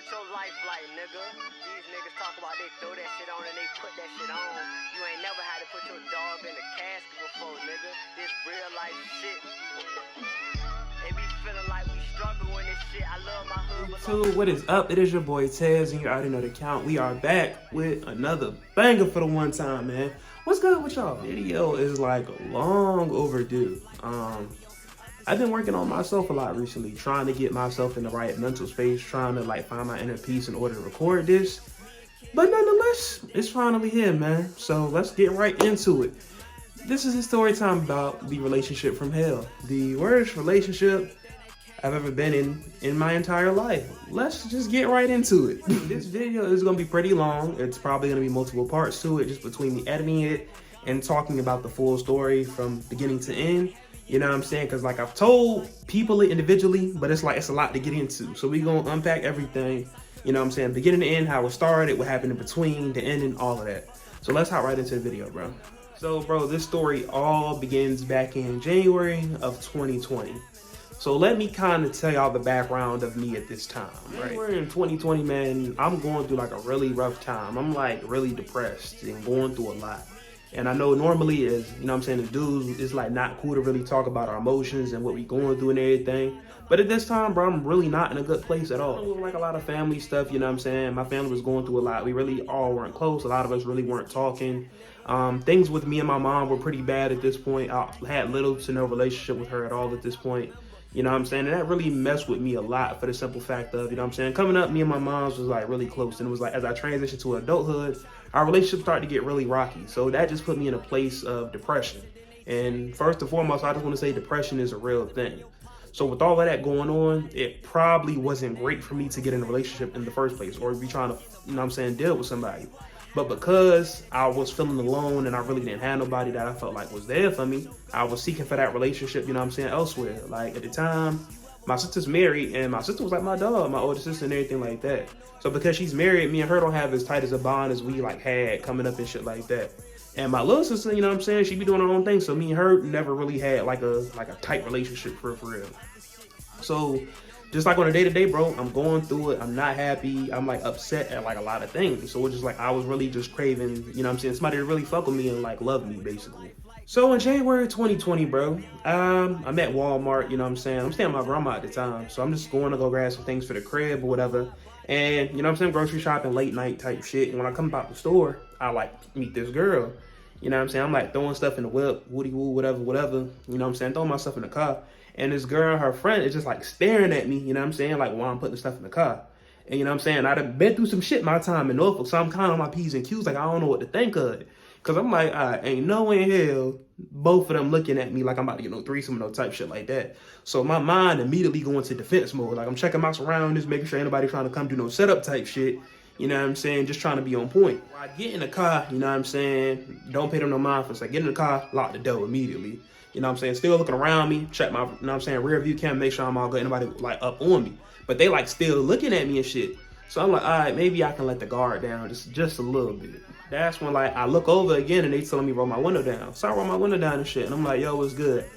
what your life like, nigga? These niggas talk about they throw that shit on and they put that shit on. You ain't never had to put your dog in a casket before, nigga. This real life shit. They be feeling like we struggle in this shit. I love my hood. What is up? It is your boy Tez, and you already know the count. We are back with another banger for the one time, man. What's good with y'all? Video is like long overdue. I've been working on myself a lot recently, trying to get myself in the right mental space, trying to like find my inner peace in order to record this. But nonetheless, it's finally here, man. So let's get right into it. This is a story time about the relationship from hell. The worst relationship I've ever been in my entire life. Let's just get right into it. This video is going to be pretty long. It's probably going to be multiple parts to it, just between the editing it and talking about the full story from beginning to end. You know what I'm saying? Because like I've told people it individually, but it's like it's a lot to get into. So we're going to unpack everything, you know what I'm saying? Beginning to end, how it started, what happened in between, the ending, all of that. So let's hop right into the video, bro. So, bro, this story all begins back in January of 2020. So let me kind of tell y'all the background of me at this time, right? We're in 2020, man. I'm going through like a really rough time. I'm like really depressed and going through a lot. And I know normally as, you know what I'm saying, the dudes, it's like not cool to really talk about our emotions and what we going through and everything. But at this time, bro, I'm really not in a good place at all. Like a lot of family stuff, you know what I'm saying? My family was going through a lot. We really all weren't close. A lot of us really weren't talking. Things with me and my mom were pretty bad at this point. I had little to no relationship with her at all at this point. You know what I'm saying? And that really messed with me a lot for the simple fact of, you know what I'm saying? Coming up, me and my mom's was like really close. And it was like, as I transitioned to adulthood, our relationship started to get really rocky. So that just put me in a place of depression. And first and foremost, I just want to say depression is a real thing. So with all of that going on, it probably wasn't great for me to get in a relationship in the first place or be trying to, you know what I'm saying, deal with somebody. But because I was feeling alone and I really didn't have nobody that I felt like was there for me, I was seeking for that relationship, you know what I'm saying, elsewhere. Like at the time, my sister's married and my sister was like my dog, my older sister and everything like that. So because she's married, me and her don't have as tight as a bond as we like had coming up and shit like that. And my little sister, you know what I'm saying, she be doing her own thing. So me and her never really had like a tight relationship for real. So just like on a day-to-day, bro, I'm going through it. I'm not happy. I'm like upset at like a lot of things. So it's just like I was really just craving, you know what I'm saying, somebody to really fuck with me and like love me basically. So in January 2020, bro, I'm at Walmart, you know what I'm saying? I'm staying with my grandma at the time. So I'm just going to go grab some things for the crib or whatever. And you know what I'm saying, grocery shopping, late night type shit. And when I come out the store, I like meet this girl. You know what I'm saying? I'm like throwing stuff in the whip, woody woo, whatever. You know what I'm saying? Throwing my stuff in the car. And this girl, her friend, is just like staring at me, you know what I'm saying? Like while I'm putting the stuff in the car. And you know what I'm saying? I've been through some shit my time in Norfolk, so I'm kind of on my P's and Q's, like I don't know what to think of it. Cause I'm like, ain't no way in hell both of them looking at me like I'm about to, you know, threesome or no type shit like that. So my mind immediately going to defense mode. Like I'm checking my surroundings, making sure ain't nobody trying to come do no setup type shit. You know what I'm saying? Just trying to be on point. When I get in the car, you know what I'm saying? Don't pay them no mind for it. So I get in the car, lock the door immediately. You know what I'm saying? Still looking around me, check my, you know what I'm saying, rear view camera, make sure I'm all good. Anybody like up on me. But they like still looking at me and shit. So I'm like, all right, maybe I can let the guard down just a little bit. That's when like I look over again and they telling me roll my window down. So I roll my window down and shit. And I'm like, yo, what's good?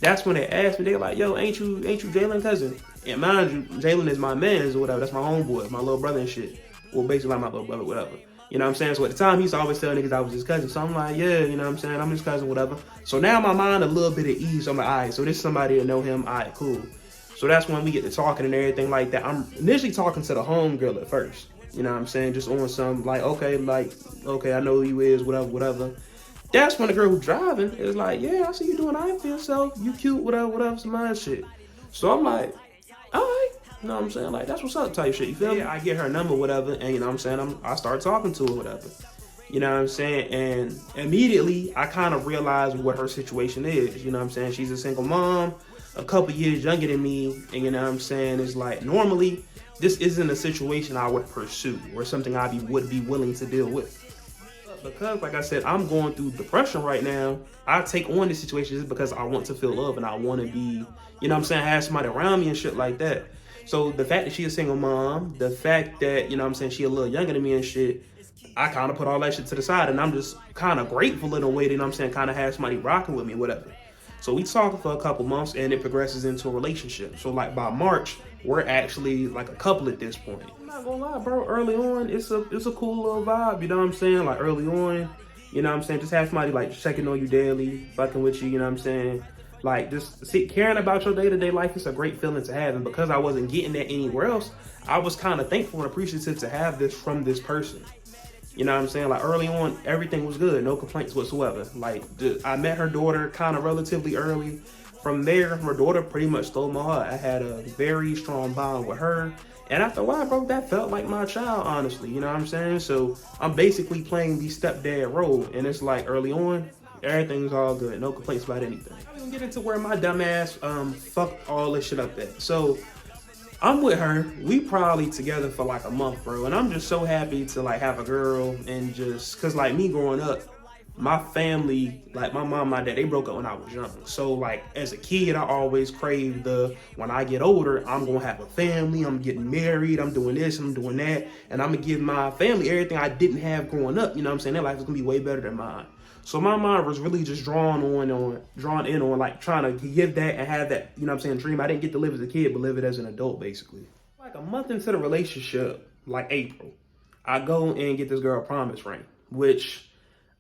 That's when they asked me, they like, yo, ain't you Jalen cousin? And mind you, Jalen is my man's or whatever. That's my homeboy, my little brother and shit. Well, basically like my little brother, whatever. You know what I'm saying? So at the time, he used to always tell niggas I was his cousin. So I'm like, yeah, you know what I'm saying? I'm his cousin, whatever. So now my mind a little bit at ease. So I'm like, all right, so this is somebody that know him. All right, cool. So that's when we get to talking and everything like that. I'm initially talking to the homegirl at first. You know what I'm saying? Just on some like, okay, I know who you is, whatever. That's when the girl who's driving is like, yeah, I see you doing I feel so. You cute, whatever, some mind shit. So I'm like, all right. You know what I'm saying? Like, that's what's up type shit. You feel me? I get her number, whatever, and you know what I'm saying? I start talking to her, whatever. You know what I'm saying? And immediately, I kind of realized what her situation is. You know what I'm saying? She's a single mom, a couple years younger than me, and you know what I'm saying? It's like, normally, this isn't a situation I would pursue or something I would be willing to deal with. Because, like I said, I'm going through depression right now. I take on this situation just because I want to feel love and I want to be, you know what I'm saying, have somebody around me and shit like that. So the fact that she a single mom, the fact that, you know what I'm saying, she a little younger than me and shit, I kind of put all that shit to the side and I'm just kind of grateful in a way that, you know what I'm saying, kind of have somebody rocking with me, whatever. So we talking for a couple months and it progresses into a relationship. So like by March, we're actually like a couple at this point. I'm not gonna lie, bro. Early on, it's a cool little vibe. You know what I'm saying? Like early on, you know what I'm saying? Just have somebody like checking on you daily, fucking with you. You know what I'm saying? Like just caring about your day-to-day life is a great feeling to have. And because I wasn't getting that anywhere else, I was kind of thankful and appreciative to have this from this person. You know what I'm saying? Like early on, everything was good, no complaints whatsoever. Like I met her daughter kind of relatively early. From there, her daughter pretty much stole my heart. I had a very strong bond with her. And after a while, bro, that felt like my child, honestly. You know what I'm saying? So I'm basically playing the stepdad role. And it's like early on, everything's all good. No complaints about anything. I'm gonna get into where my dumb ass fucked all this shit up at. So I'm with her. We probably together for like a month, bro. And I'm just so happy to like have a girl and just, cause like me growing up, my family, like my mom, my dad, they broke up when I was young. So like as a kid, I always craved when I get older, I'm gonna have a family, I'm getting married, I'm doing this, I'm doing that, and I'm gonna give my family everything I didn't have growing up. You know what I'm saying? Their life is gonna be way better than mine. So my mind was really just drawn in on like trying to give that and have that, you know what I'm saying, dream. I didn't get to live as a kid, but live it as an adult, basically. Like a month into the relationship, like April, I go and get this girl a promise ring, which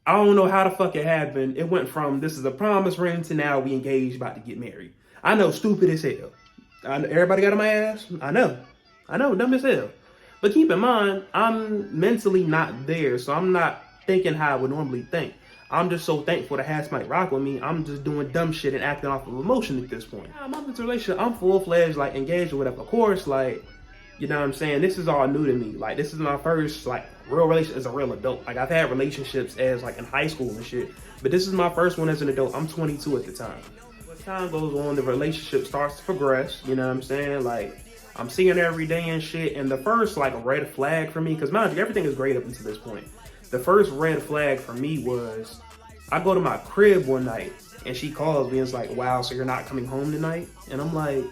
I don't know how the fuck it happened. It went from this is a promise ring to now we engaged, about to get married. I know, stupid as hell. Everybody got on my ass. I know, dumb as hell. But keep in mind, I'm mentally not there, so I'm not thinking how I would normally think. I'm just so thankful to have somebody rock with me. I'm just doing dumb shit and acting off of emotion at this point. I'm up into a relationship. I'm full-fledged, like, engaged or whatever. Of course, like, you know what I'm saying? This is all new to me. Like, this is my first, like, real relationship as a real adult. Like, I've had relationships as, like, in high school and shit. But this is my first one as an adult. I'm 22 at the time. As time goes on, the relationship starts to progress. You know what I'm saying? Like, I'm seeing her every day and shit. And the first, like, red flag for me, because mind you, everything is great up until this point. The first red flag for me was I go to my crib one night and she calls me and is like, wow, so you're not coming home tonight? And I'm like,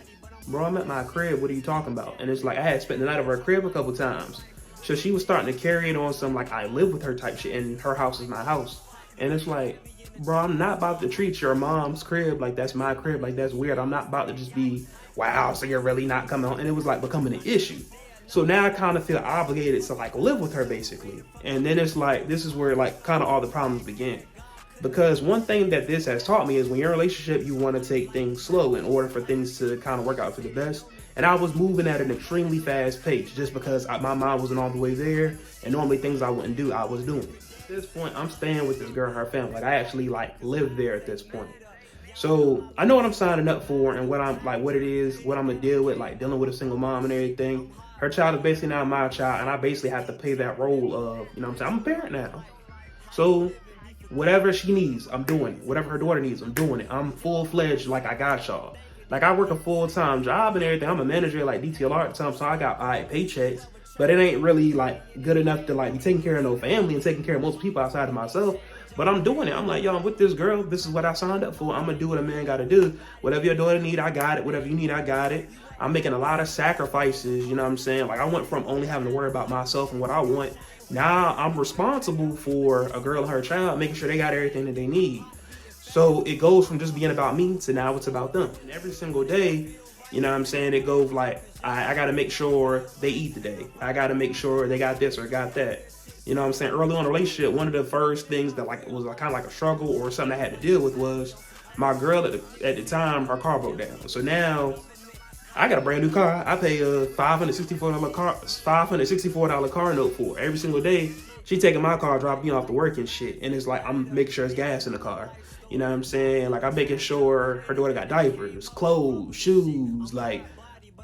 bro, I'm at my crib. What are you talking about? And it's like, I had spent the night over her crib a couple times. So she was starting to carry it on some like I live with her type shit and her house is my house. And it's like, bro, I'm not about to treat your mom's crib like that's my crib. Like that's weird. I'm not about to just be, wow, so you're really not coming home. And it was like becoming an issue. So now I kind of feel obligated to like live with her basically. And then it's like, this is where like kind of all the problems begin. Because one thing that this has taught me is when you're in a relationship, you want to take things slow in order for things to kind of work out for the best. And I was moving at an extremely fast pace just because my mind wasn't all the way there. And normally things I wouldn't do, I was doing. At this point, I'm staying with this girl and her family. Like I actually like live there at this point. So I know what I'm signing up for and what I'm like, what it is, what I'm gonna deal with, like dealing with a single mom and everything. Her child is basically now my child, and I basically have to play that role of, you know what I'm saying, I'm a parent now. So whatever she needs, I'm doing it. Whatever her daughter needs, I'm doing it. I'm full-fledged like I got y'all. Like I work a full-time job and everything. I'm a manager at like DTLR at the time, so I got paychecks. But it ain't really like good enough to like be taking care of no family and taking care of most people outside of myself. But I'm doing it. I'm like, yo, I'm with this girl. This is what I signed up for. I'm gonna do what a man gotta do. Whatever your daughter need, I got it. Whatever you need, I got it. I'm making a lot of sacrifices, you know what I'm saying? Like I went from only having to worry about myself and what I want. Now I'm responsible for a girl and her child, making sure they got everything that they need. So it goes from just being about me to now it's about them. And every single day, you know what I'm saying, it goes like, I gotta make sure they eat today. I gotta make sure they got this or got that. You know what I'm saying? Early on in the relationship, one of the first things that like was kind of like a struggle or something I had to deal with was my girl at the time, her car broke down. So now I got a brand new car. I pay a $564 car note for every single day. She taking my car, dropping me off to work and shit. And it's like, I'm making sure there's gas in the car. You know what I'm saying? Like I'm making sure her daughter got diapers, clothes, shoes. Like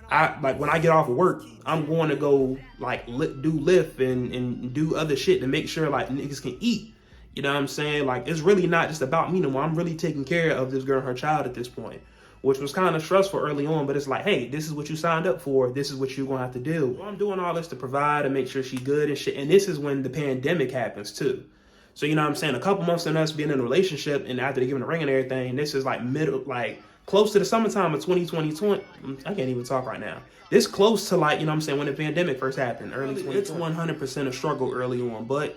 when I get off of work, I'm going to go like do Lyft and do other shit to make sure like niggas can eat. You know what I'm saying? Like it's really not just about me no more. I'm really taking care of this girl and her child at this point, which was kind of stressful early on, but it's like, hey, this is what you signed up for. This is what you're going to have to do. Well, I'm doing all this to provide and make sure she's good and shit. And this is when the pandemic happens too. So, you know what I'm saying? A couple months in us being in a relationship and after they giving the ring and everything, this is like close to the summertime of 2020. I can't even talk right now. This close to like, you know what I'm saying, when the pandemic first happened, early 2020. It's 100% a struggle early on, but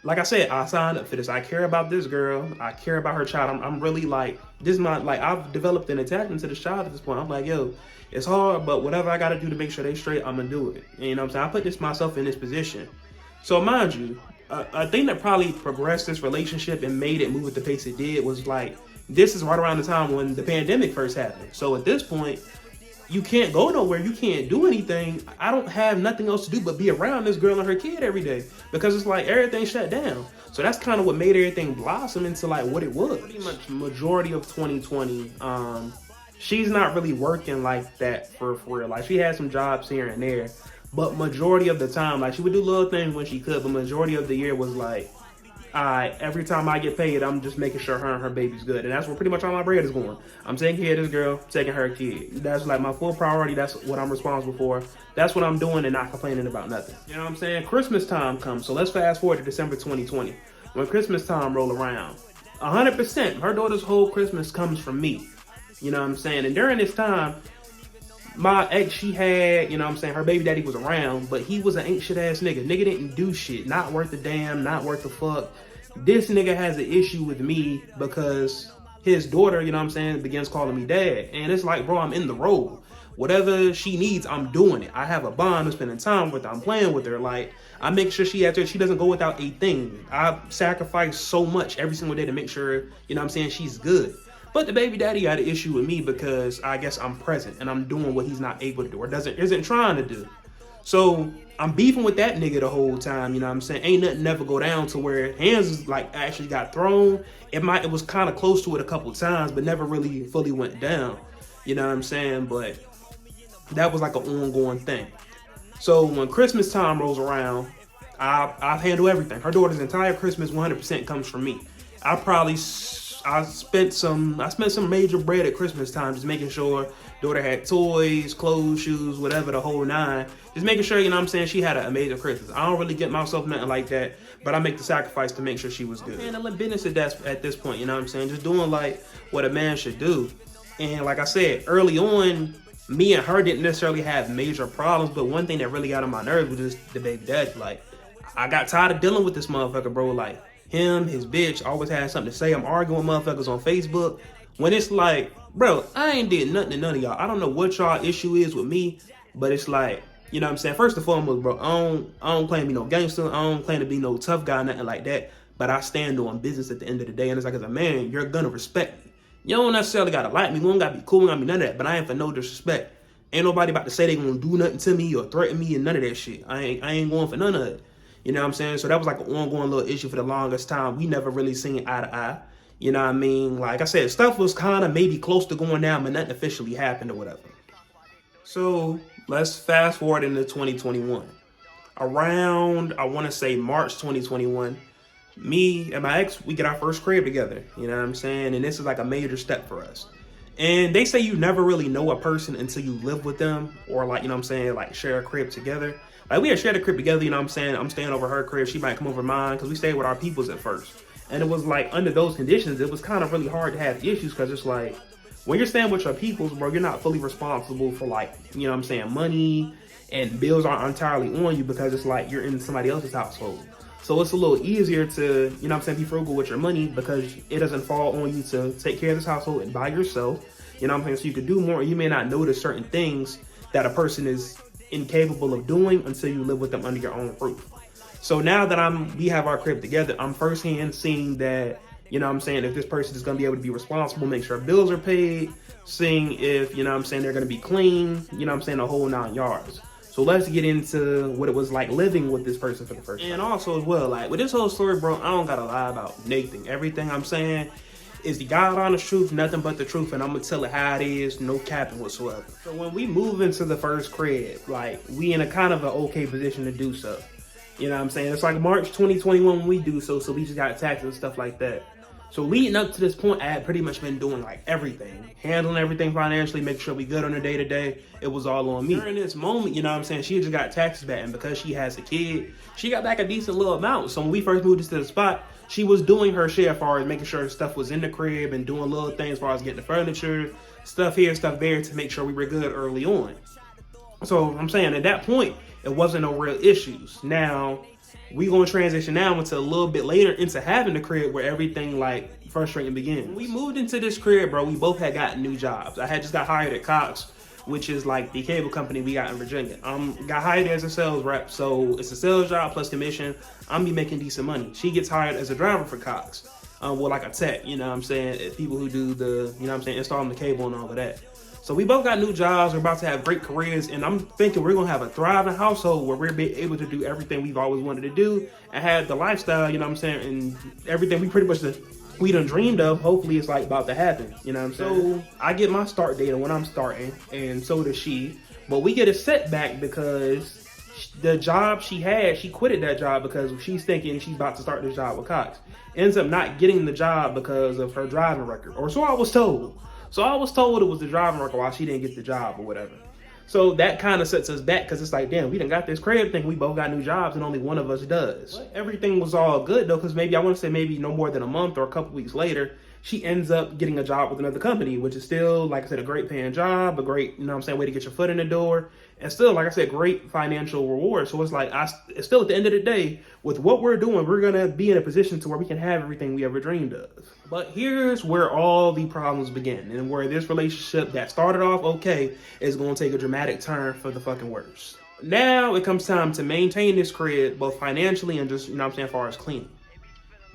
like I said, I signed up for this. I care about this girl. I care about her child. I'm really like, this is my, like, I've developed an attachment to this child at this point. I'm like, yo, it's hard, but whatever I got to do to make sure they straight, I'm going to do it. And, you know what I'm saying? I put this myself in this position. So mind you, a thing that probably progressed this relationship and made it move at the pace it did was like, this is right around the time when the pandemic first happened. So at this point, you can't go nowhere. You can't do anything. I don't have nothing else to do but be around this girl and her kid every day because it's like everything shut down. So that's kind of what made everything blossom into like what it was. Pretty much majority of 2020, she's not really working like that for real. Like she had some jobs here and there, but majority of the time, like she would do little things when she could, but majority of the year was like, every time I get paid, I'm just making sure her and her baby's good. And that's where pretty much all my bread is going. I'm taking care of this girl, taking her kid. That's like my full priority. That's what I'm responsible for. That's what I'm doing and not complaining about nothing. You know what I'm saying? Christmas time comes. So let's fast forward to December 2020. When Christmas time roll around, 100%, her daughter's whole Christmas comes from me. You know what I'm saying? And during this time, my ex, she had, you know what I'm saying, her baby daddy was around, but he was an ain't shit ass nigga. Nigga didn't do shit. Not worth a damn, not worth a fuck. This nigga has an issue with me because his daughter, you know what I'm saying, begins calling me dad. And it's like, bro, I'm in the role. Whatever she needs, I'm doing it. I have a bond. I'm spending time with her. I'm playing with her. Like, I make sure she doesn't go without a thing. I sacrifice so much every single day to make sure, you know what I'm saying, she's good. But the baby daddy got an issue with me because I guess I'm present and I'm doing what he's not able to do or isn't trying to do. So I'm beefing with that nigga the whole time, you know what I'm saying? Ain't nothing never go down to where hands is like actually got thrown. It was kind of close to it a couple times, but never really fully went down. You know what I'm saying? But that was like an ongoing thing. So when Christmas time rolls around, I handle everything. Her daughter's entire Christmas 100% comes from me. I spent some major bread at Christmas time, just making sure daughter had toys, clothes, shoes, whatever, the whole nine. Just making sure, you know what I'm saying, she had an amazing Christmas. I don't really get myself nothing like that, but I make the sacrifice to make sure she was good. And I'm business at this point, you know what I'm saying? Just doing like what a man should do. And like I said, early on, me and her didn't necessarily have major problems, but one thing that really got on my nerves was just the baby daddy. Like, I got tired of dealing with this motherfucker, bro. Like, him, his bitch, always had something to say. I'm arguing with motherfuckers on Facebook. When it's like, bro, I ain't did nothing to none of y'all. I don't know what y'all issue is with me, but it's like, you know what I'm saying? First and foremost, bro, I don't claim to be no gangster. I don't claim to be no tough guy, nothing like that. But I stand on business at the end of the day. And it's like, as a man, you're gonna respect me. You don't necessarily gotta like me. We don't gotta be cool. We don't gotta be none of that. But I ain't for no disrespect. Ain't nobody about to say they gonna do nothing to me or threaten me and none of that shit. I ain't going for none of it. You know what I'm saying? So that was like an ongoing little issue for the longest time. We never really seen eye to eye. You know what I mean? Like I said, stuff was kind of maybe close to going down, but nothing officially happened or whatever. So let's fast forward into 2021. Around, I want to say March 2021, me and my ex, we get our first crib together. You know what I'm saying? And this is like a major step for us. And they say you never really know a person until you live with them or like, you know what I'm saying, like share a crib together. Like we had shared a crib together, you know what I'm saying? I'm staying over her crib. She might come over mine because we stayed with our peoples at first. And it was like under those conditions, it was kind of really hard to have issues because it's like when you're staying with your peoples, bro, you're not fully responsible for like, you know what I'm saying, money and bills aren't entirely on you because it's like you're in somebody else's household. So it's a little easier to, you know what I'm saying, be frugal with your money because it doesn't fall on you to take care of this household and by yourself. You know what I'm saying? So you could do more. You may not notice certain things that a person is incapable of doing until you live with them under your own roof. So now that we have our crib together, I'm firsthand seeing that, you know what I'm saying, if this person is going to be able to be responsible, make sure bills are paid, seeing if, you know what I'm saying, they're going to be clean, you know what I'm saying, the whole 9 yards. So let's get into what it was like living with this person for the first time. And also as well, like with this whole story, bro, I don't got to lie about Nathan. Everything I'm saying is the God honest truth, nothing but the truth, and I'm gonna tell it how it is, no capping whatsoever. So when we move into the first crib, like we in a kind of an okay position to do so. You know what I'm saying? It's like March 2021 when we do so we just got taxes and stuff like that. So leading up to this point, I had pretty much been doing like everything, handling everything financially, making sure we good on a day to day. It was all on me. During this moment, you know what I'm saying, she just got taxes back, and because she has a kid, she got back a decent little amount. So when we first moved into the spot, she was doing her share as far as making sure stuff was in the crib and doing little things as far as getting the furniture, stuff here, stuff there to make sure we were good early on. So I'm saying at that point, it wasn't no real issues. Now, We gonna transition now into a little bit later into having the crib where everything like frustrating begins. When we moved into this crib, bro, we both had gotten new jobs. I had just got hired at Cox, which is like the cable company we got in Virginia. Got hired as a sales rep, so it's a sales job plus commission. I'm be making decent money. She gets hired as a driver for Cox. Well, like a tech, you know what I'm saying? People who do the, you know what I'm saying, installing the cable and all of that. So we both got new jobs. We're about to have great careers, and I'm thinking we're gonna have a thriving household where we're be able to do everything we've always wanted to do and have the lifestyle, you know what I'm saying, and everything we pretty much we done dreamed of. Hopefully it's like about to happen, you know what I'm saying? So I get my start date on when I'm starting, and so does she. But we get a setback because the job she had, she quitted that job because she's thinking she's about to start this job with Cox. Ends up not getting the job because of her driving record, or so I was told. So I was told it was the driving record why she didn't get the job or whatever. So that kind of sets us back because it's like, damn, we done got this crib thing. We both got new jobs and only one of us does. But everything was all good though, because maybe I want to say maybe no more than a month or a couple weeks later, she ends up getting a job with another company, which is still, like I said, a great paying job, a great, you know what I'm saying, way to get your foot in the door. And still, like I said, great financial reward. So it's like, it's still at the end of the day, with what we're doing, we're going to be in a position to where we can have everything we ever dreamed of. But here's where all the problems begin, and where this relationship that started off okay is going to take a dramatic turn for the fucking worse. Now it comes time to maintain this crib, both financially and just, you know what I'm saying, as far as cleaning.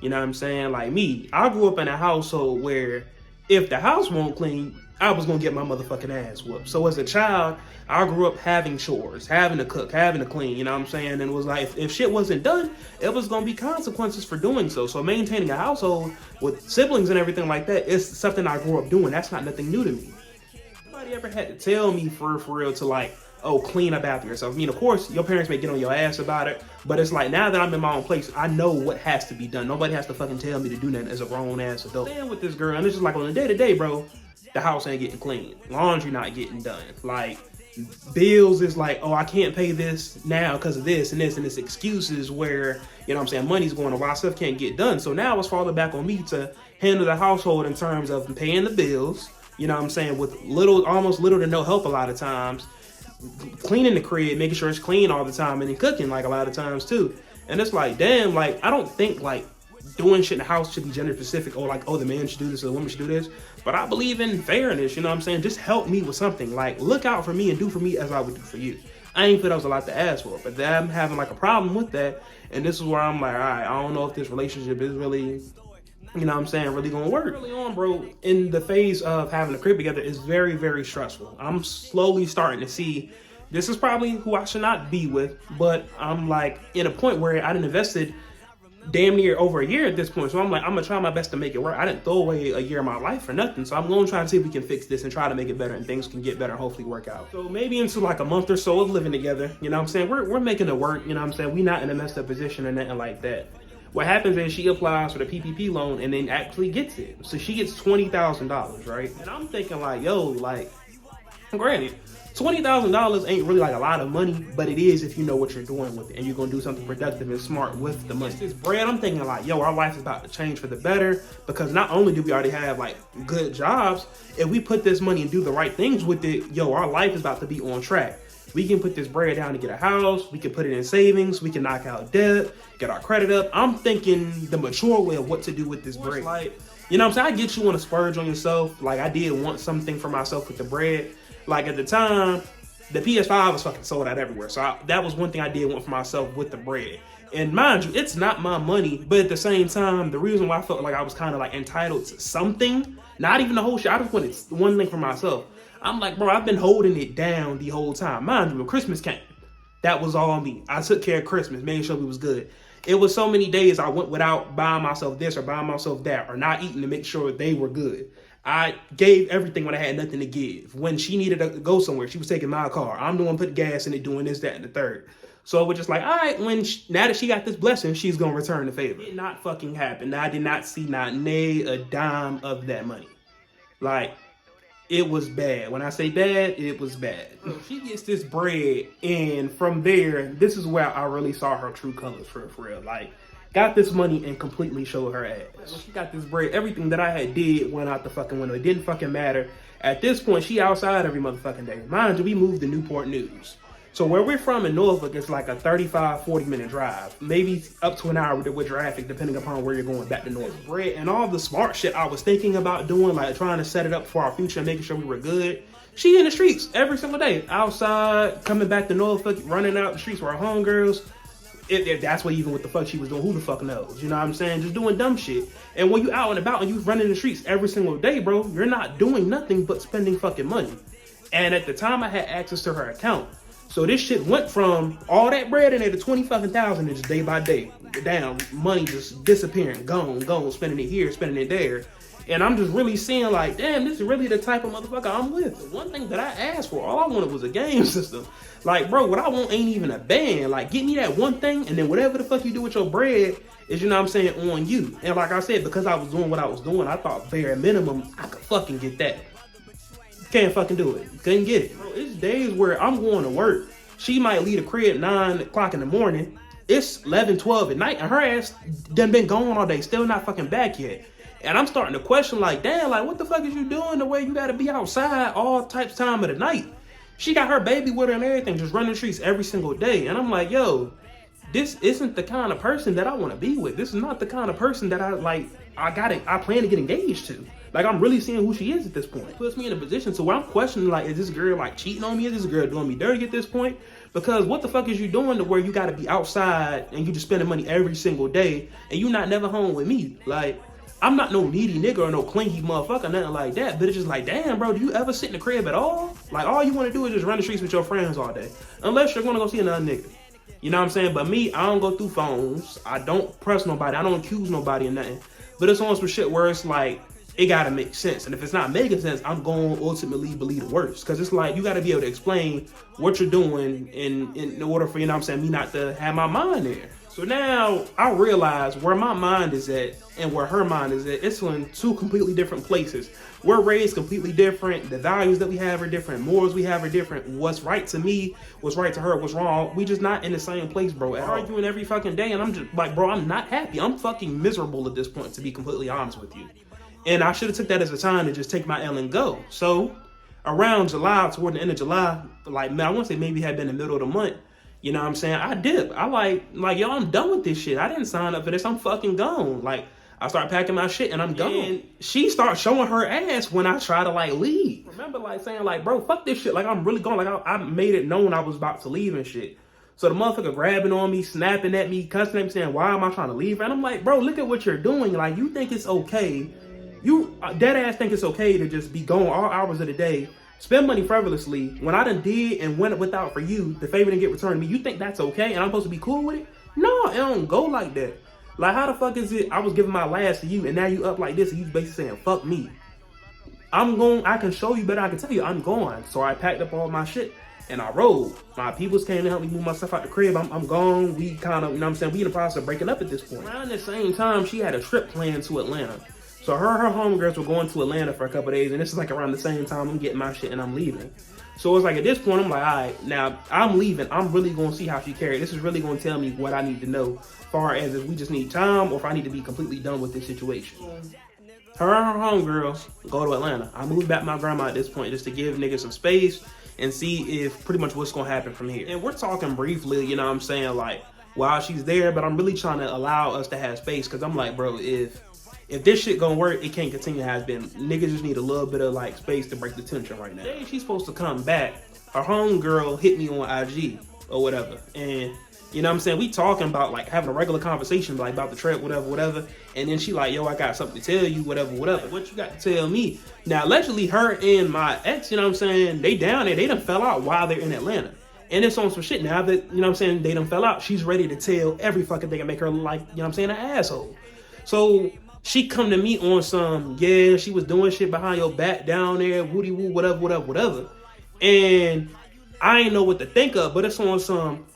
You know what I'm saying? Like me, I grew up in a household where if the house won't clean, I was gonna get my motherfucking ass whooped. So as a child, I grew up having chores, having to cook, having to clean, you know what I'm saying? And it was like, if shit wasn't done, it was gonna be consequences for doing so. So maintaining a household with siblings and everything like that is something I grew up doing. That's not nothing new to me. Nobody ever had to tell me for real to like, oh, clean up after yourself. I mean, of course, your parents may get on your ass about it, but it's like, now that I'm in my own place, I know what has to be done. Nobody has to fucking tell me to do nothing as a grown-ass adult. Staying with this girl, and it's just like on the day-to-day, bro, the house ain't getting clean. Laundry not getting done. Like, bills is like, oh, I can't pay this now because of this and this, and it's excuses where, you know what I'm saying, money's going to why stuff can't get done. So now it's falling back on me to handle the household in terms of paying the bills, you know what I'm saying, with almost little to no help a lot of times. Cleaning the crib, making sure it's clean all the time, and then cooking like a lot of times too. And it's like, damn, like I don't think like doing shit in the house should be gender specific, or like, oh, the man should do this or the woman should do this. But I believe in fairness, you know what I'm saying? Just help me with something. Like, look out for me and do for me as I would do for you. I ain't feel that was a lot to ask for, but I'm having like a problem with that. And this is where I'm like, all right, I don't know if this relationship is really, you know what I'm saying, really gonna work. Early on, bro, in the phase of having a crib together is very, very stressful. I'm slowly starting to see this is probably who I should not be with, but I'm like in a point where I done invested damn near over a year at this point. So I'm like, I'm gonna try my best to make it work. I didn't throw away a year of my life for nothing. So I'm gonna try to see if we can fix this and try to make it better, and things can get better and hopefully work out. So maybe into like a month or so of living together, you know what I'm saying? We're making it work, you know what I'm saying? We not in a messed up position or nothing like that. What happens is she applies for the PPP loan and then actually gets it. So she gets $20,000, right? And I'm thinking like, yo, like, granted, $20,000 ain't really like a lot of money, but it is if you know what you're doing with it and you're gonna do something productive and smart with the money. This bread, I'm thinking like, yo, our life is about to change for the better, because not only do we already have like good jobs, if we put this money and do the right things with it, yo, our life is about to be on track. We can put this bread down to get a house. We can put it in savings. We can knock out debt, get our credit up. I'm thinking the mature way of what to do with this bread. Like, you know what I'm saying? I get you want to splurge on yourself. Like I did want something for myself with the bread. Like at the time, the PS5 was fucking sold out everywhere. So that was one thing I did want for myself with the bread. And mind you, it's not my money, but at the same time, the reason why I felt like I was kind of like entitled to something, not even the whole shit, I just wanted one thing for myself. I'm like, bro, I've been holding it down the whole time. Mind you, when Christmas came, that was all me. I took care of Christmas, made sure we was good. It was so many days I went without buying myself this or buying myself that, or not eating to make sure they were good. I gave everything when I had nothing to give. When she needed to go somewhere, she was taking my car. I'm the one putting gas in it, doing this, that, and the third. So it was just like, all right, now that she got this blessing, she's going to return the favor. It did not fucking happen. I did not see not a dime of that money. Like, it was bad. When I say bad, it was bad. So she gets this bread, and from there, this is where I really saw her true colors for real. Like, got this money and completely showed her ass. When she got this bread, everything that I had did went out the fucking window. It didn't fucking matter. At this point, she outside every motherfucking day. Mind you, we moved to Newport News. So where we're from in Norfolk, it's like a 35, 40-minute drive, maybe up to an hour with traffic, depending upon where you're going back to Norfolk. Bread and all the smart shit I was thinking about doing, like trying to set it up for our future, making sure we were good. She in the streets every single day, outside, coming back to Norfolk, running out the streets with her homegirls. If that's what even what the fuck she was doing, who the fuck knows? You know what I'm saying? Just doing dumb shit. And when you out and about and you running the streets every single day, bro, you're not doing nothing but spending fucking money. And at the time, I had access to her account. So this shit went from all that bread in there to 20 fucking thousand just day by day. Down, money just disappearing, gone, spending it here, spending it there. And I'm just really seeing like, damn, this is really the type of motherfucker I'm with. The one thing that I asked for, all I wanted was a game system. Like, bro, what I want ain't even a band. Like, get me that one thing, and then whatever the fuck you do with your bread is, you know what I'm saying, on you. And like I said, because I was doing what I was doing, I thought bare minimum, I could fucking get that. Can't fucking do it. Couldn't get it. Bro, it's days where I'm going to work. She might leave the crib at 9 o'clock in the morning. It's 11, 12 at night, and her ass done been gone all day, still not fucking back yet. And I'm starting to question, like, damn, like, what the fuck is you doing the way you gotta be outside all types of time of the night? She got her baby with her and everything, just running the streets every single day. And I'm like, yo, this isn't the kind of person that I want to be with. This is not the kind of person that I plan to get engaged to. Like, I'm really seeing who she is at this point. It puts me in a position so where I'm questioning, like, is this girl, like, cheating on me? Is this girl doing me dirty at this point? Because what the fuck is you doing to where you got to be outside and you just spending money every single day and you not never home with me? Like, I'm not no needy nigga or no clingy motherfucker, nothing like that. But it's just like, damn, bro, do you ever sit in the crib at all? Like, all you want to do is just run the streets with your friends all day. Unless you're going to go see another nigga. You know what I'm saying? But me, I don't go through phones. I don't press nobody. I don't accuse nobody or nothing. But it's on some shit where it's like, it gotta make sense. And if it's not making sense, I'm going to ultimately believe the worst. Because it's like, you gotta be able to explain what you're doing in order for, you know what I'm saying, me not to have my mind there. So now I realize where my mind is at and where her mind is at. It's in two completely different places. We're raised completely different. The values that we have are different. Morals we have are different. What's right to me, what's right to her, what's wrong. We just not in the same place, bro. Arguing every fucking day. And I'm just like, bro, I'm not happy. I'm fucking miserable at this point, to be completely honest with you. And I should have took that as a time to just take my L and go. So around July, toward the end of July, like, man, I want to say maybe had been the middle of the month. You know what I'm saying? I dip. I like, yo, I'm done with this shit. I didn't sign up for this. I'm fucking gone. Like, I start packing my shit and I'm gone. And she starts showing her ass when I try to like leave. Remember like saying like, bro, fuck this shit. Like, I'm really gone. Like, I made it known I was about to leave and shit. So the motherfucker grabbing on me, snapping at me, cussing at me, saying, why am I trying to leave? And I'm like, bro, look at what you're doing. Like, you think it's okay. You dead ass think it's okay to just be gone all hours of the day, spend money frivolously. When I done did and went without for you, the favor didn't get returned to me. You think that's okay and I'm supposed to be cool with it? No, it don't go like that. Like, how the fuck is it I was giving my last to you and now you up like this and you basically saying, fuck me. I'm going, I can show you better, I can tell you I'm gone. So I packed up all my shit and I rode. My peoples came to help me move my stuff out the crib. I'm gone. We kind of, you know what I'm saying, we in the process of breaking up at this point. Around the same time, she had a trip planned to Atlanta. So her homegirls were going to Atlanta for a couple of days, and this is like around the same time I'm getting my shit and I'm leaving. So it's like at this point, I'm like, all right, now I'm leaving. I'm really going to see how she carried. This is really going to tell me what I need to know, far as if we just need time or if I need to be completely done with this situation. Her and her homegirls go to Atlanta. I moved back my grandma at this point just to give niggas some space and see if pretty much what's going to happen from here. And we're talking briefly, you know what I'm saying, like while she's there, but I'm really trying to allow us to have space because I'm like, bro, if this shit gonna work, it can't continue as been. Niggas just need a little bit of like space to break the tension right now. Then she's supposed to come back. Her homegirl hit me on IG or whatever. And you know what I'm saying? We talking about like having a regular conversation like about the trip, whatever. And then she like, yo, I got something to tell you, whatever. Like, what you got to tell me? Now, allegedly her and my ex, you know what I'm saying? They down there, they done fell out while they're in Atlanta. And it's on some shit now that, you know what I'm saying, they done fell out. She's ready to tell every fucking thing and make her like, you know what I'm saying, an asshole. So she come to me on some, yeah, she was doing shit behind your back down there, woody woo, whatever. And I ain't know what to think of, but it's on some,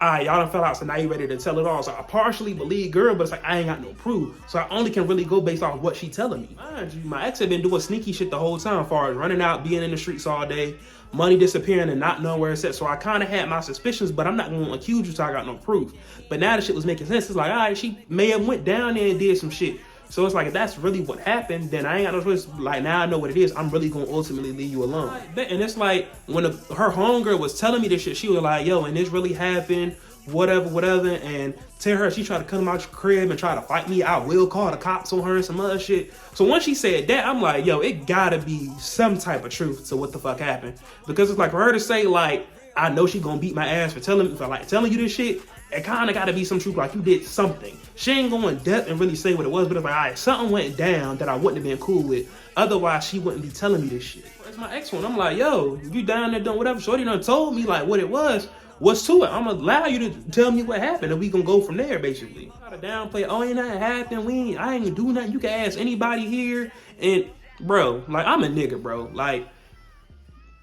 all right, y'all done fell out, so now you ready to tell it all. So I partially believe girl, but it's like, I ain't got no proof. So I only can really go based off what she telling me. Mind you, my ex had been doing sneaky shit the whole time, as far as running out, being in the streets all day, money disappearing and not knowing where it's at. So I kind of had my suspicions, but I'm not going to accuse you so I got no proof. But now the shit was making sense. It's like, all right, she may have went down there and did some shit. So it's like, if that's really what happened, then I ain't got no choice. Like, now I know what it is. I'm really gonna ultimately leave you alone. And it's like, when her homegirl was telling me this shit, she was like, yo, and this really happened, whatever. And tell her she tried to come out your crib and try to fight me, I will call the cops on her and some other shit. So once she said that, I'm like, yo, it gotta be some type of truth to what the fuck happened. Because it's like, for her to say, like, I know she gonna beat my ass for telling you this shit, it kind of got to be some truth, like you did something. She ain't going in depth and really say what it was, but it's like, all right, something went down that I wouldn't have been cool with. Otherwise, she wouldn't be telling me this shit. It's my ex one. I'm like, yo, you down there doing whatever. Shorty done told me like what it was. What's to it? I'm gonna allow you to tell me what happened, and we gonna go from there, basically. Try to downplay, oh, ain't nothing happened. I ain't gonna do nothing. You can ask anybody here. And bro, like, I'm a nigga, bro. Like,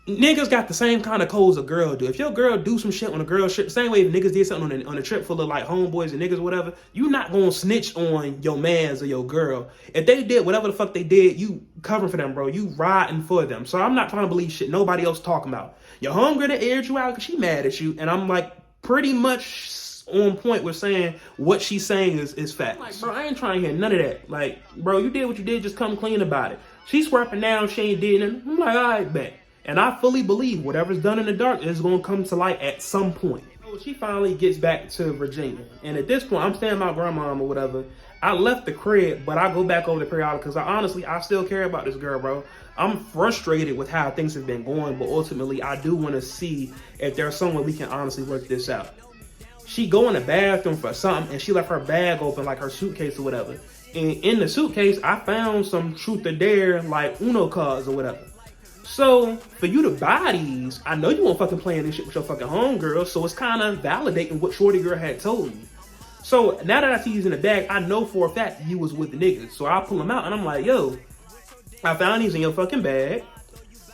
niggas got the same kind of codes a girl do. If your girl do some shit on a girl shit, the same way if niggas did something on a trip full of like homeboys and niggas or whatever, you not gonna snitch on your mans or your girl. If they did whatever the fuck they did, you covering for them, bro. You riding for them. So I'm not trying to believe shit nobody else talking about. Your homegirl that aired you out because she mad at you, and I'm like pretty much on point with saying what she's saying is facts. Like, bro, I ain't trying to hear none of that. Like, bro, you did what you did, just come clean about it. She's swapping down, she ain't did nothing. I'm like, all right, bet. And I fully believe whatever's done in the dark is going to come to light at some point. So she finally gets back to Virginia. And at this point, I'm staying with my grandmom or whatever. I left the crib, but I go back over the periodic because I still care about this girl, bro. I'm frustrated with how things have been going, but ultimately, I do want to see if there's some way we can honestly work this out. She go in the bathroom for something, and she left her bag open, like her suitcase or whatever. And in the suitcase, I found some truth or dare, like Uno cards or whatever. So, for you to buy these, I know you won't fucking playing this shit with your fucking homegirl, so it's kind of validating what shorty girl had told me. So, now that I see these in the bag, I know for a fact you was with the niggas. So, I pull them out, and I'm like, yo, I found these in your fucking bag.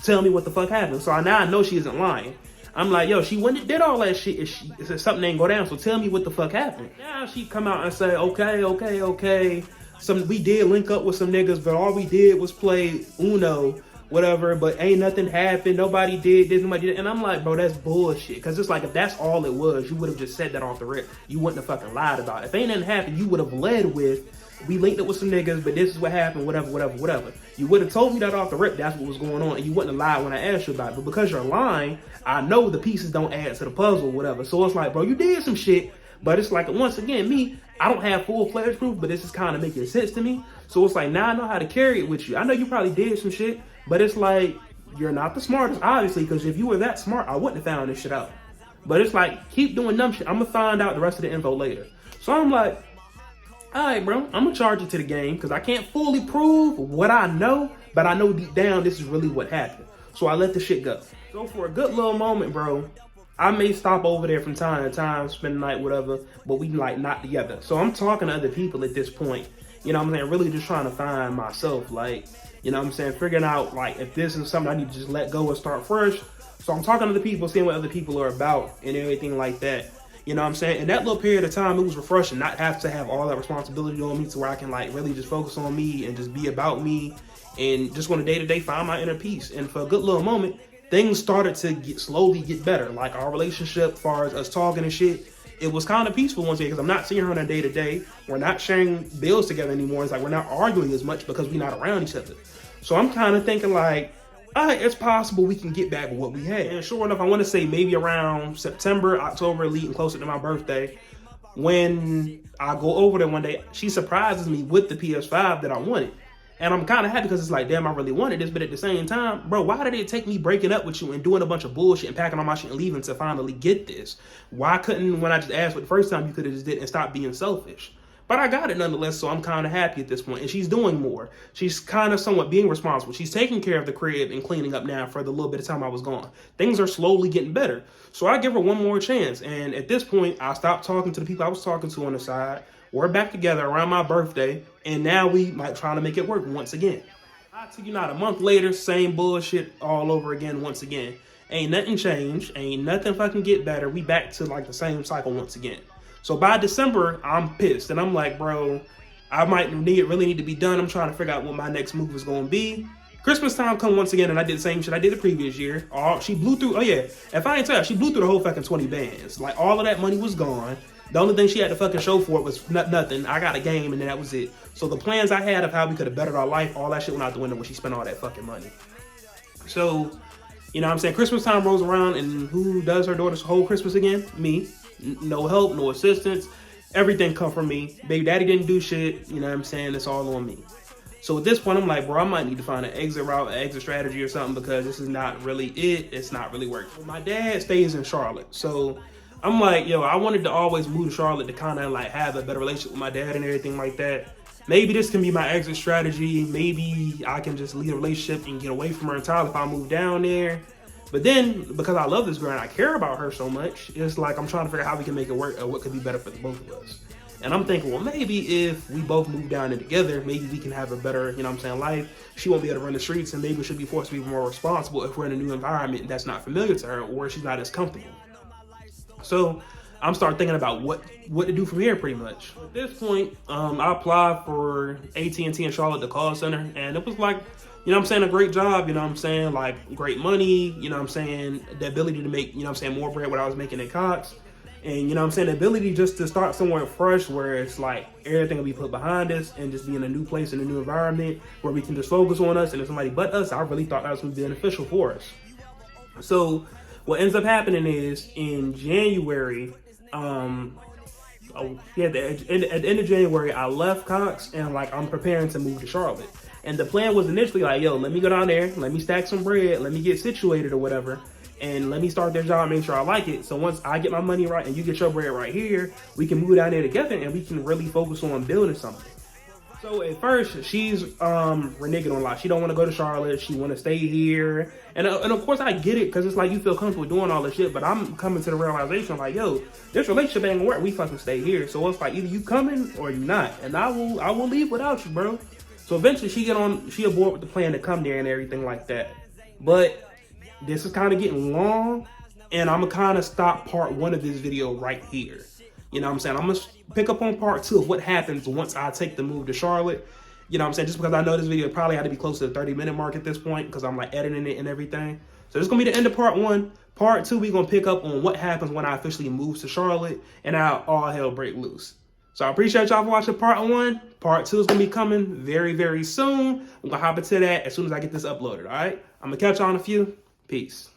Tell me what the fuck happened. So, now I know she isn't lying. I'm like, yo, she went and did all that shit if something ain't go down, so tell me what the fuck happened. Now, she come out and say, okay. We did link up with some niggas, but all we did was play Uno, whatever, but ain't nothing happened. Nobody did this, nobody did. And I'm like, bro, that's bullshit. Because it's like, if that's all it was, you would have just said that off the rip. You wouldn't have fucking lied about it. If ain't nothing happened, you would have led with, we linked up with some niggas, but this is what happened, whatever. You would have told me that off the rip, that's what was going on, and you wouldn't have lied when I asked you about it. But because you're lying, I know the pieces don't add to the puzzle, whatever. So it's like, bro, you did some shit, but it's like, once again, I don't have full-fledged proof, but this is kind of making sense to me. So it's like, now I know how to carry it with you. I know you probably did some shit, but it's like, you're not the smartest, obviously, because if you were that smart, I wouldn't have found this shit out. But it's like, keep doing dumb shit. I'm going to find out the rest of the info later. So I'm like, all right, bro, I'm going to charge it to the game because I can't fully prove what I know, but I know deep down this is really what happened. So I let the shit go. So for a good little moment, bro, I may stop over there from time to time, spend the night, whatever, but we like not together. So I'm talking to other people at this point. You know what I'm saying? Really just trying to find myself, like, you know what I'm saying? Figuring out, like, if this is something I need to just let go and start fresh. So I'm talking to other people, seeing what other people are about and everything like that. You know what I'm saying? In that little period of time, it was refreshing not have to have all that responsibility on me to where I can, like, really just focus on me and just be about me and just on a day-to-day find my inner peace. And for a good little moment, things started to slowly get better. Like, our relationship, as far as us talking and shit, it was kind of peaceful once again because I'm not seeing her on a day-to-day. We're not sharing bills together anymore. It's like we're not arguing as much because we're not around each other. So I'm kind of thinking like, all right, it's possible we can get back with what we had. And sure enough, I want to say maybe around September, October, leading closer to my birthday, when I go over there one day, she surprises me with the PS5 that I wanted. And I'm kind of happy because it's like, damn, I really wanted this. But at the same time, bro, why did it take me breaking up with you and doing a bunch of bullshit and packing all my shit and leaving to finally get this? Why couldn't, when I just asked for the first time, you could have just did and stopped being selfish? But I got it nonetheless, so I'm kind of happy at this point. And she's doing more. She's kind of somewhat being responsible. She's taking care of the crib and cleaning up now for the little bit of time I was gone. Things are slowly getting better. So I give her one more chance. And at this point, I stopped talking to the people I was talking to on the side. We're back together around my birthday. And now we might try to make it work once again. I tell you not, a month later, same bullshit all over again once again. Ain't nothing changed. Ain't nothing fucking get better. We back to like the same cycle once again. So by December, I'm pissed. And I'm like, bro, I might really need to be done. I'm trying to figure out what my next move is going to be. Christmas time come once again, and I did the same shit I did the previous year. She blew through, oh yeah, if I ain't tell you, she blew through the whole fucking 20 bands. Like, all of that money was gone. The only thing she had to fucking show for it was nothing. I got a game, and then that was it. So the plans I had of how we could have bettered our life, all that shit went out the window when she spent all that fucking money. So, you know what I'm saying? Christmas time rolls around, and who does her daughter's whole Christmas again? Me. No help, no assistance. Everything come from me. Baby daddy didn't do shit. You know what I'm saying? It's all on me. So at this point, I'm like, bro, I might need to find an exit route, an exit strategy or something, because this is not really it. It's not really working. My dad stays in Charlotte. So I'm like, yo, I wanted to always move to Charlotte to kind of like have a better relationship with my dad and everything like that. Maybe this can be my exit strategy. Maybe I can just leave a relationship and get away from her entirely if I move down there. But then, because I love this girl and I care about her so much, it's like I'm trying to figure out how we can make it work or what could be better for the both of us. And I'm thinking, well, maybe if we both move down there together, maybe we can have a better, you know what I'm saying, life. She won't be able to run the streets, and maybe we should be forced to be more responsible if we're in a new environment that's not familiar to her or she's not as comfortable. So I'm starting thinking about what to do from here, pretty much. At this point, I applied for AT&T in Charlotte, the call center, and it was like, you know what I'm saying, a great job, you know what I'm saying, like great money, you know what I'm saying, the ability to make, you know what I'm saying, more bread what I was making at Cox. And you know what I'm saying, the ability just to start somewhere fresh where it's like everything will be put behind us and just be in a new place, in a new environment where we can just focus on us and if somebody but us, I really thought that was going to be beneficial for us. So what ends up happening is in January, at the end of January, I left Cox and like I'm preparing to move to Charlotte. And the plan was initially like, yo, let me go down there, let me stack some bread, let me get situated or whatever, and let me start their job, make sure I like it. So once I get my money right and you get your bread right here, we can move down there together and we can really focus on building something. So at first, she's reneging on a lot. She don't want to go to Charlotte. She want to stay here. And of course, I get it because it's like you feel comfortable doing all this shit. But I'm coming to the realization like, yo, this relationship ain't gonna work. We fucking stay here. So it's like either you coming or you not. And I will leave without you, bro. So eventually she aboard with the plan to come there and everything like that. But this is kind of getting long. And I'm going to kind of stop part 1 of this video right here. You know what I'm saying? I'm going to pick up on part 2 of what happens once I take the move to Charlotte. You know what I'm saying? Just because I know this video probably had to be close to the 30-minute mark at this point because I'm like editing it and everything. So this is going to be the end of part 1. Part 2, we're going to pick up on what happens when I officially move to Charlotte and how all hell break loose. So I appreciate y'all for watching part 1. Part 2 is going to be coming very, very soon. I'm going to hop into that as soon as I get this uploaded, all right? I'm going to catch y'all in a few. Peace.